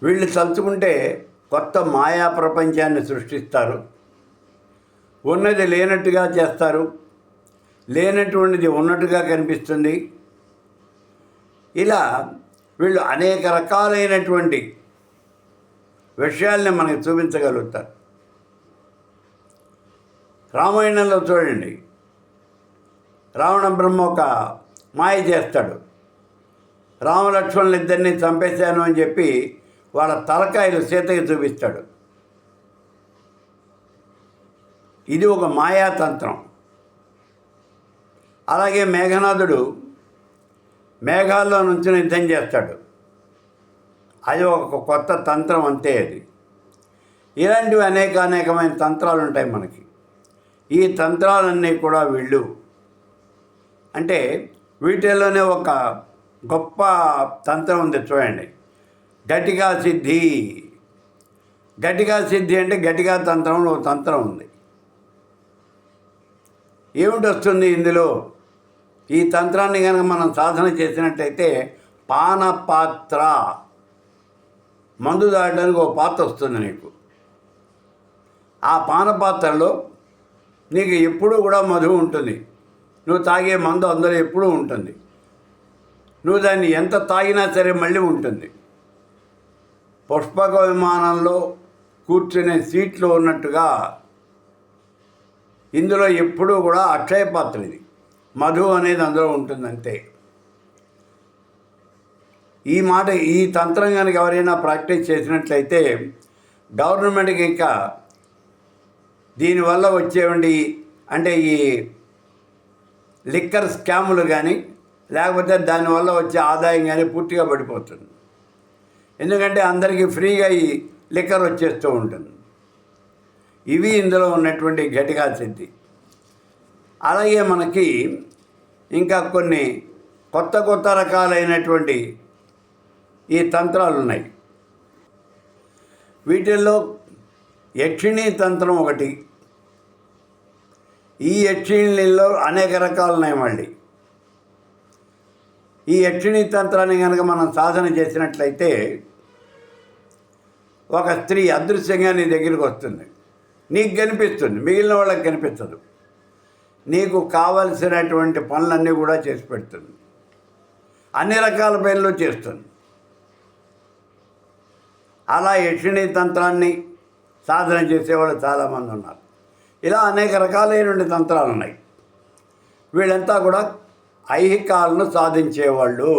వీళ్ళు తలుచుకుంటే కొత్త మాయా ప్రపంచాన్ని సృష్టిస్తారు. ఉన్నది లేనట్టుగా చేస్తారు, లేనటువంటిది ఉన్నట్టుగా కనిపిస్తుంది. ఇలా వీళ్ళు అనేక రకాలైనటువంటి విషయాల్ని మనకు చూపించగలుగుతారు. రామాయణంలో చూడండి, రావణ బ్రహ్మ ఒక మాయ చేస్తాడు. రామలక్ష్మణులు ఇద్దరిని చంపేశాను అని చెప్పి వాళ్ళ తలకాయలు సీతకి చూపిస్తాడు. ఇది ఒక మాయాతంత్రం. అలాగే మేఘనాథుడు మేఘాల్లో నుంచి యుద్ధం చేస్తాడు. అది ఒక కొత్త తంత్రం అంతే. అది ఇలాంటివి అనేకమైన తంత్రాలు ఉంటాయి మనకి. ఈ తంత్రాలన్నీ కూడా వీళ్ళు అంటే వీటిల్లోనే ఒక గొప్ప తంత్రం ఉంది చూడండి, ఘటికా సిద్ధి. ఘటికా సిద్ధి అంటే ఘటికా తంత్రంలో ఒక తంత్రం ఉంది. ఏమిటి వస్తుంది ఇందులో? ఈ తంత్రాన్ని కనుక మనం సాధన చేసినట్టయితే పానపాత్ర, మందు దాడడానికి ఒక పాత్ర వస్తుంది నీకు. ఆ పానపాత్రలో నీకు ఎప్పుడూ కూడా మధువు ఉంటుంది. నువ్వు తాగే మందు అందులో ఎప్పుడూ ఉంటుంది. నువ్వు దాన్ని ఎంత తాగినా సరే మళ్ళీ ఉంటుంది. పుష్పక విమానంలో కూర్చునే సీట్లో ఉన్నట్టుగా ఇందులో ఎప్పుడూ కూడా అక్షయ పాత్ర, ఇది మధు అనేది అందులో ఉంటుందంతే. ఈ తంత్రం కనుక ఎవరైనా ప్రాక్టీస్ చేసినట్లయితే గవర్నమెంట్కి ఇంకా దీనివల్ల వచ్చేవండి అంటే ఈ లిక్కర్ స్కాములు కానీ లేకపోతే దానివల్ల వచ్చే ఆదాయం కానీ పూర్తిగా పడిపోతుంది. ఎందుకంటే అందరికీ ఫ్రీగా ఈ లిక్కర్ వచ్చేస్తూ ఉంటుంది. ఇవి ఇందులో ఉన్నటువంటి ఘటికా సిద్ధి. అలాగే మనకి ఇంకా కొన్ని కొత్త రకాలైనటువంటి ఈ తంత్రాలు ఉన్నాయి. వీటిల్లో యక్షిణీ తంత్రం ఒకటి. ఈ యక్షిణీల్లో అనేక రకాలు ఉన్నాయి. మళ్ళీ ఈ యక్షిణీ తంత్రాన్ని కనుక మనం సాధన చేసినట్లయితే ఒక స్త్రీ అదృశ్యంగా నీ దగ్గరికి వస్తుంది. నీకు కనిపిస్తుంది, మిగిలిన వాళ్ళకి కనిపించదు. నీకు కావలసినటువంటి పనులన్నీ కూడా చేసి పెడుతుంది. అన్ని రకాల పనులు చేస్తుంది. అలా యక్షిణీ తంత్రాన్ని సాధన చేసేవాళ్ళు చాలామంది ఉన్నారు. ఇలా అనేక రకాలైనటువంటి తంత్రాలు ఉన్నాయి. వీళ్ళంతా కూడా ఐహికాలను సాధించేవాళ్ళు.